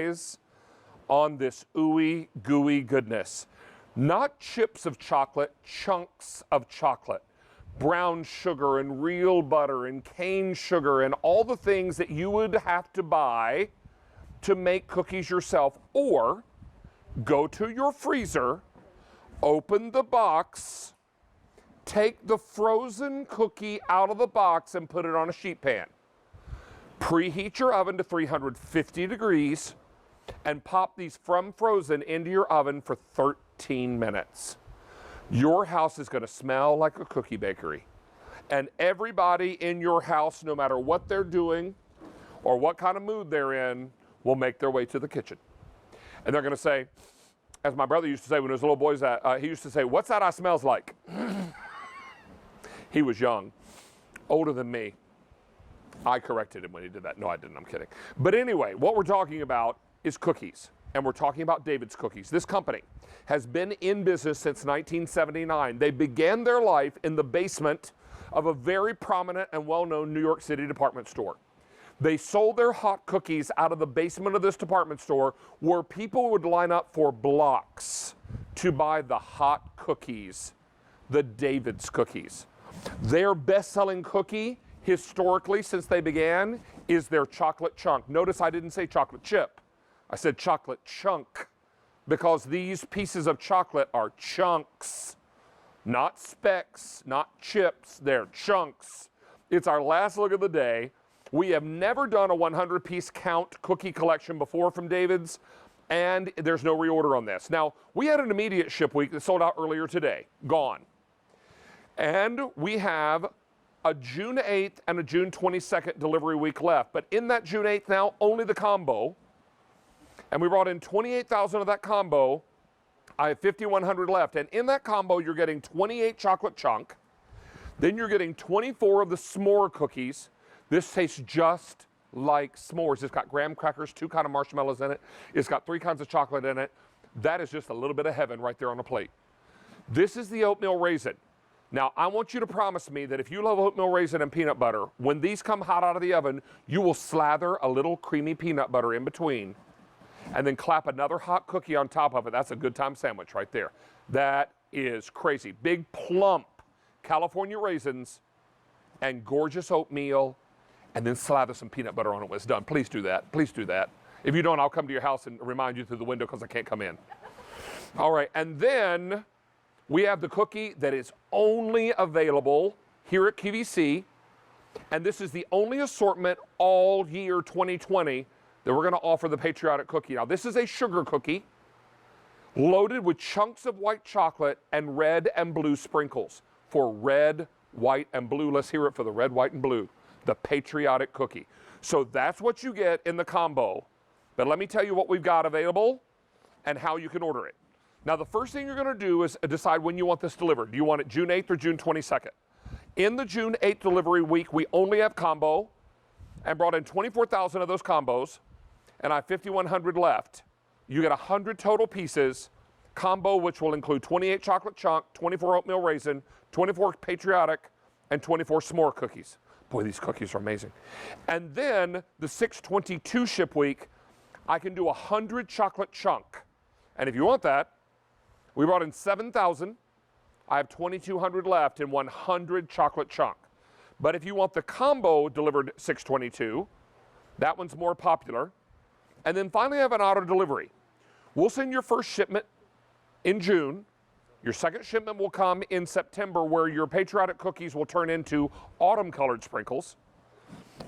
eyes on this ooey gooey goodness. Not chips of chocolate, chunks of chocolate. Brown sugar and real butter and cane sugar and all the things that you would have to buy to make cookies yourself, or go to your freezer, open the box, take the frozen cookie out of the box and put it on a sheet pan. Preheat your oven to 350 degrees and pop these from frozen into your oven for 13 minutes. Your house is going to smell like a cookie bakery. And everybody in your house, no matter what they're doing or what kind of mood they're in, will make their way to the kitchen. And they're going to say, as my brother used to say when he was a little boy, he used to say, "What's that I smells like?" He was young, older than me. I corrected him when he did that. No, I didn't. I'm kidding. But anyway, what we're talking about is cookies. And we're talking about David's Cookies. This company has been in business since 1979. They began their life in the basement of a very prominent and well-known New York City department store. They sold their hot cookies out of the basement of this department store, where people would line up for blocks to buy the hot cookies, the David's Cookies. Their best-selling cookie, historically, since they began, is their chocolate chunk. Notice I didn't say chocolate chip. I said chocolate chunk, because these pieces of chocolate are chunks, not specks, not chips. They're chunks. It's our last look of the day. We have never done a 100-piece count cookie collection before from David's, and there's no reorder on this. Now, we had an immediate ship week that sold out earlier today, gone. And we have a June 8th and a June 22nd delivery week left. But in that June 8th now, only the combo. And we brought in 28,000 of that combo. I have 5,100 left. And in that combo, you're getting 28 chocolate chunk. Then you're getting 24 of the s'more cookies. This tastes just like s'mores. It's got graham crackers, 2 kinds of marshmallows in it. It's got 3 kinds of chocolate in it. That is just a little bit of heaven right there on a plate. This is the oatmeal raisin. Now, I want you to promise me that if you love oatmeal raisin and peanut butter, when these come hot out of the oven, you will slather a little creamy peanut butter in between and then clap another hot cookie on top of it. That's a good time sandwich right there. That is crazy. Big, plump California raisins and gorgeous oatmeal, and then slather some peanut butter on it when it's done. Please do that. Please do that. If you don't, I'll come to your house and remind you through the window because I can't come in. All right, and then we have the cookie that is only available here at QVC, and this is the only assortment all year 2020 that we're going to offer the patriotic cookie. Now, this is a sugar cookie loaded with chunks of white chocolate and red and blue sprinkles. For red, white, and blue, let's hear it for the red, white, and blue, the patriotic cookie. So that's what you get in the combo. But let me tell you what we've got available and how you can order it. Now, the first thing you're going to do is decide when you want this delivered. Do you want it June 8th or June 22nd? In the June 8th delivery week, we only have combo, and brought in 24,000 of those combos, and I have 5,100 left. You get 100 total pieces, combo, which will include 28 chocolate chunk, 24 oatmeal raisin, 24 patriotic, and 24 s'more cookies. Boy, these cookies are amazing. And then the 6/22 ship week, I can do 100 chocolate chunk. And if you want that, we brought in 7,000. I have 2,200 left in 100 chocolate chunk. But if you want the combo delivered 6/22, that one's more popular. And then finally, I have an auto delivery. We'll send your first shipment in June. Your second shipment will come in September, where your patriotic cookies will turn into autumn colored sprinkles.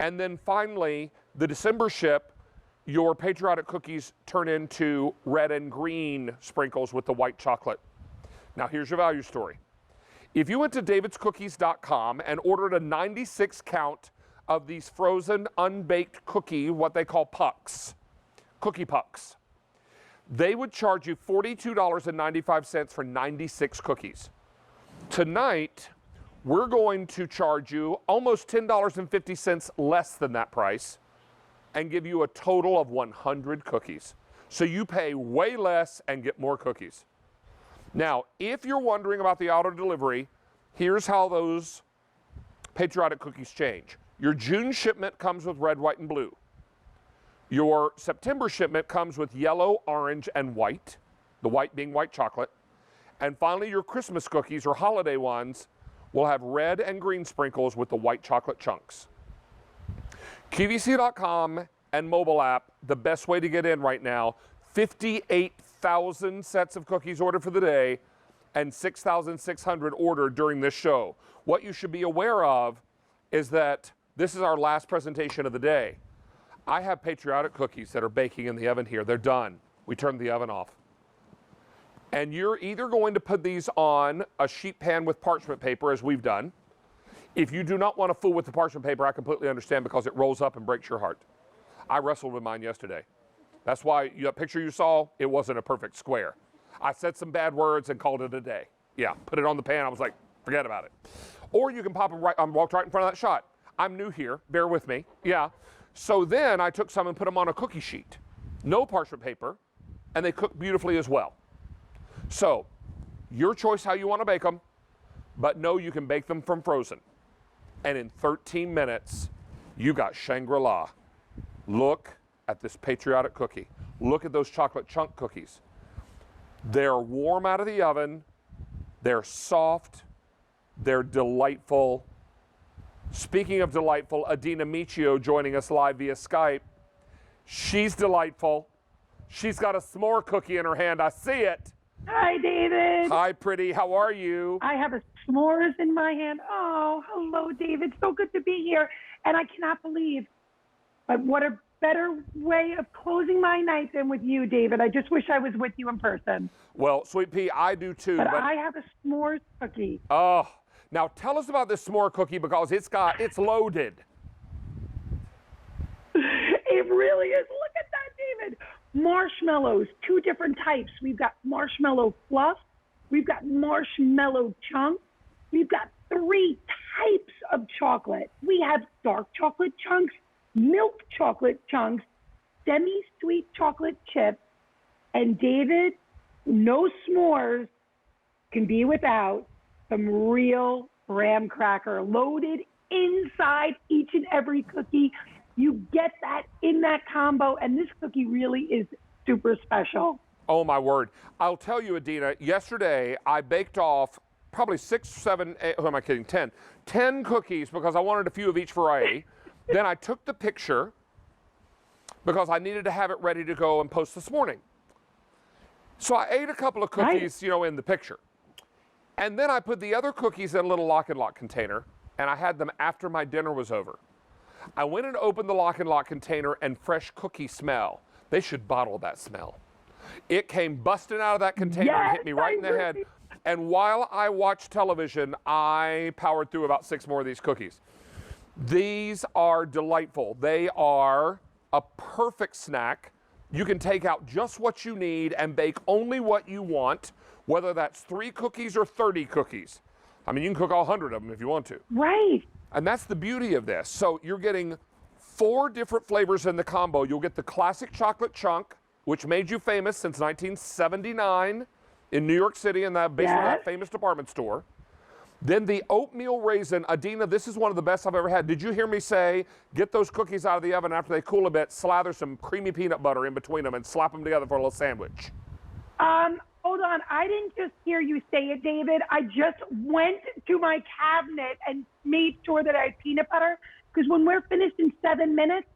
And then finally, the December ship, your patriotic cookies turn into red and green sprinkles with the white chocolate. Now, here's your value story. If you went to davidscookies.com and ordered a 96 count of these frozen unbaked cookie, what they call pucks, cookie pucks, they would charge you $42.95 for 96 cookies. Tonight, we're going to charge you almost $10.50 less than that price and give you a total of 100 cookies. So you pay way less and get more cookies. Now, if you're wondering about the auto delivery, here's how those patriotic cookies change. Your June shipment comes with red, white, and blue. Your September shipment comes with yellow, orange, and white, the white being white chocolate. And finally, your Christmas cookies or holiday ones will have red and green sprinkles with the white chocolate chunks. QVC.com and mobile app, the best way to get in right now. 58,000 sets of cookies ordered for the day and 6,600 ordered during this show. What you should be aware of is that this is our last presentation of the day. I have patriotic cookies that are baking in the oven here. They're done. We turned the oven off. And you're either going to put these on a sheet pan with parchment paper, as we've done. If you do not want to fool with the parchment paper, I completely understand, because it rolls up and breaks your heart. I wrestled with mine yesterday. That's why that picture you saw, it wasn't a perfect square. I said some bad words and called it a day. Yeah, put it on the pan. I was like, forget about it. Or you can pop them right, I walked right in front of that shot. I'm new here, bear with me. Yeah. So then I took some and put them on a cookie sheet. No parchment paper, and they cook beautifully as well. So, your choice how you want to bake them, but know you can bake them from frozen. And in 13 minutes, you got Shangri-La. Look at this patriotic cookie. Look at those chocolate chunk cookies. They're warm out of the oven. They're soft. They're delightful. Speaking of delightful, Adina Michio joining us live via Skype. She's delightful. She's got a s'more cookie in her hand. I see it. Hi, David. Hi, pretty. How are you? I have a s'mores in my hand. Oh, hello, David. So good to be here. And I cannot believe what a better way of closing my night than with you, David. I just wish I was with you in person. Well, Sweet Pea, I do too. But I have a s'mores cookie. Oh, now tell us about this s'more cookie, because it's loaded. It really is. Look at that, David. Marshmallows, 2 different types. We've got marshmallow fluff. We've got marshmallow chunks. We've got 3 types of chocolate. We have dark chocolate chunks, milk chocolate chunks, semi-sweet chocolate chips, and David, no s'mores can be without some real graham cracker loaded inside each and every cookie. You get that in that combo, and this cookie really is super special. Oh, my word. I'll tell you, Adina, yesterday I baked off probably 6, 7, 8, who am I kidding, 10. 10 cookies, because I wanted a few of each variety. Then I took the picture because I needed to have it ready to go and post this morning. So I ate a couple of cookies, in the picture. And then I put the other cookies in a little lock and lock container, and I had them after my dinner was over. I went and opened the lock and lock container, and fresh cookie smell. They should bottle that smell. It came busting out of that container and hit me right in the head. And while I watched television, I powered through about 6 more of these cookies. These are delightful. They are a perfect snack. You can take out just what you need and bake only what you want, whether that's 3 cookies or 30 cookies. I mean, you can cook all 100 of them if you want to. Right. And that's the beauty of this. So you're getting 4 different flavors in the combo. You'll get the classic chocolate chunk, which made you famous since 1979 in New York City in the basement of that famous department store. Then the oatmeal raisin. Adina, this is one of the best I've ever had. Did you hear me say, get those cookies out of the oven after they cool a bit, slather some creamy peanut butter in between them, and slap them together for a little sandwich? Hold on. I didn't just hear you say it, David. I just went to my cabinet and made sure that I had peanut butter, because when we're finished in 7 minutes,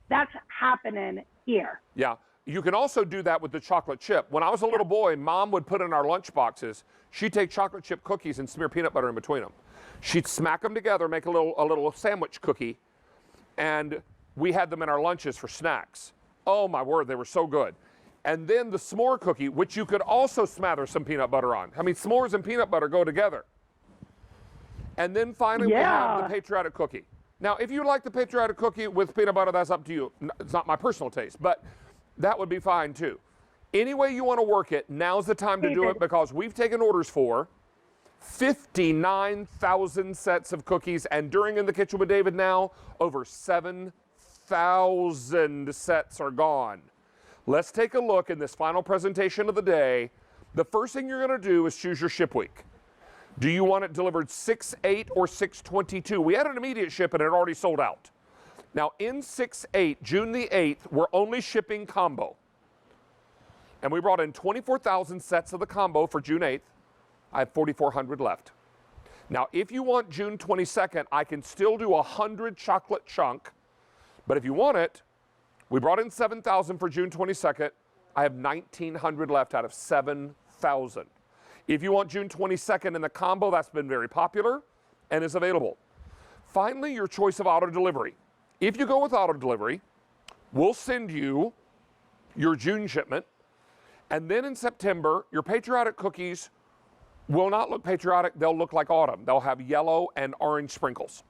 that's happening here. Yeah. You can also do that with the chocolate chip. When I was a little boy, Mom would put in our lunch boxes, she'd take chocolate chip cookies and smear peanut butter in between them. She'd smack them together, make a little sandwich cookie, and we had them in our lunches for snacks. Oh my word, they were so good. And then the s'more cookie, which you could also smother some peanut butter on. I mean, s'mores and peanut butter go together. And then finally we have the patriotic cookie. Now, if you like the patriotic cookie with peanut butter, that's up to you. It's not my personal taste, but that would be fine too. Any way you want to work it, now's the time to do it, because we've taken orders for 59,000 sets of cookies, and during In the Kitchen with David now, over 7,000 sets are gone. Let's take a look in this final presentation of the day. The first thing you're going to do is choose your ship week. Do you want it delivered 6/8 or 6/22? We had an immediate ship and it already sold out. Now in 6/8, June the 8th, we're only shipping combo. And we brought in 24,000 sets of the combo for June 8th. I have 4,400 left. Now, if you want June 22nd, I can still do 100 chocolate chunk. But if you want it, we brought in 7,000 for June 22nd. I have 1,900 left out of 7,000. If you want June 22nd in the combo, that's been very popular and is available. Finally, your choice of auto delivery. If you go with auto delivery, we'll send you your June shipment. And then in September, your patriotic cookies will not look patriotic. They'll look like autumn. They'll have yellow and orange sprinkles.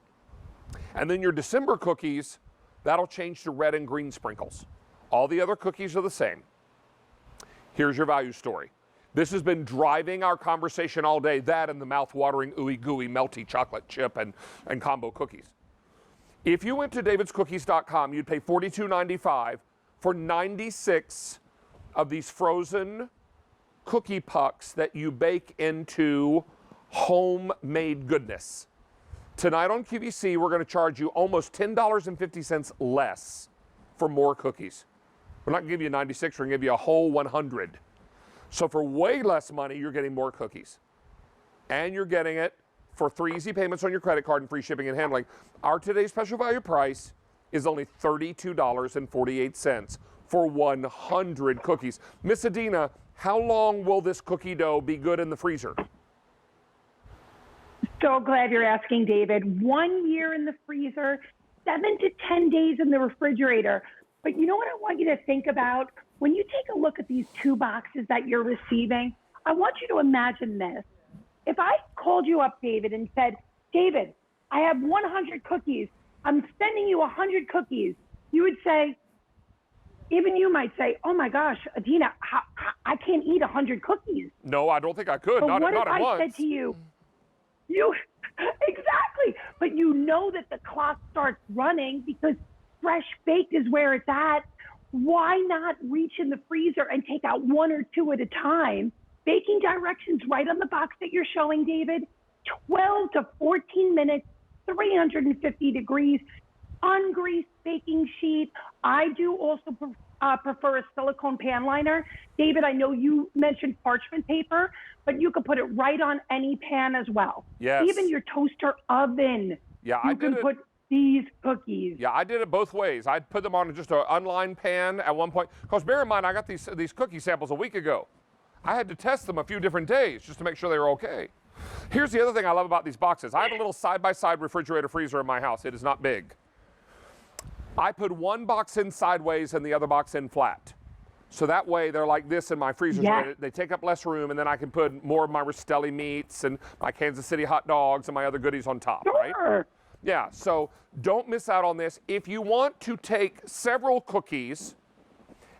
And then your December cookies, that'll change to red and green sprinkles. All the other cookies are the same. Here's your value story. This has been driving our conversation all day, that and the mouth-watering, ooey gooey, melty chocolate chip and combo cookies. If you went to davidscookies.com, you'd pay $42.95 for 96 of these frozen cookie pucks that you bake into homemade goodness. Tonight on QVC, we're going to charge you almost $10.50 less for more cookies. We're not going to give you 96, we're going to give you a whole 100. So for way less money, you're getting more cookies. And you're getting it for 3 easy payments on your credit card and free shipping and handling. Our today's special value price is only $32.48 for 100 cookies. Miss Adina, how long will this cookie dough be good in the freezer? So glad you're asking, David. 1 year in the freezer, 7 to 10 days in the refrigerator. But you know what I want you to think about? When you take a look at these 2 boxes that you're receiving, I want you to imagine this. If I called you up, David, and said, David, I have 100 cookies. I'm sending you 100 cookies. You would say, even you might say, oh my gosh, Adina, I can't eat 100 cookies. No, I don't think I could. But Not what if at I once. said to you, exactly, but you know that the clock starts running because fresh baked is where it's at. Why not reach in the freezer and take out 1 or 2 at a time? Baking directions right on the box that you're showing, David. 12 to 14 minutes, 350 degrees, ungreased baking sheet. I do also prefer a silicone pan liner. David, I know you mentioned parchment paper, but you could put it right on any pan as well. Yes. Even your toaster oven. Yeah, you can put these cookies. Yeah, I did it both ways. I put them on just an unlined pan at one point. Because bear in mind, I got these cookie samples a week ago. I had to test them a few different days just to make sure they were okay. Here's the other thing I love about these boxes. I have a little side-by-side refrigerator freezer in my house. It is not big. I put one box in sideways and the other box in flat. So that way they're like this in my freezer. Yeah. So they take up less room, and then I can put more of my Rastelli meats and my Kansas City hot dogs and my other goodies on top, right? Sure. Yeah, so don't miss out on this. If you want to take several cookies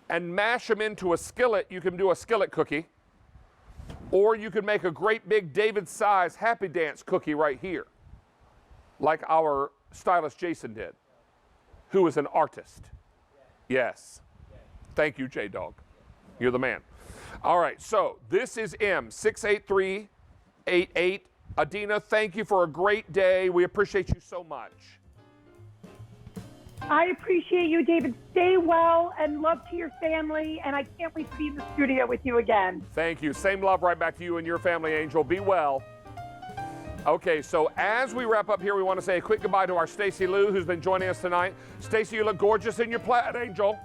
and mash them into a skillet, you can do a skillet cookie. Or you can make a great big David-size Happy Dance cookie right here, like our stylist Jason did, who is an artist. Yes. Thank you, J-Dog. You're the man. All right, so this is M68388. Adina, thank you for a great day. We appreciate you so much. I appreciate you, David. Stay well and love to your family. And I can't wait to be in the studio with you again. Thank you. Same love right back to you and your family, Angel. Be well. Okay, so as we wrap up here, we want to say a quick goodbye to our Stacy Lou, who's been joining us tonight. Stacy, you look gorgeous in your plaid, Angel.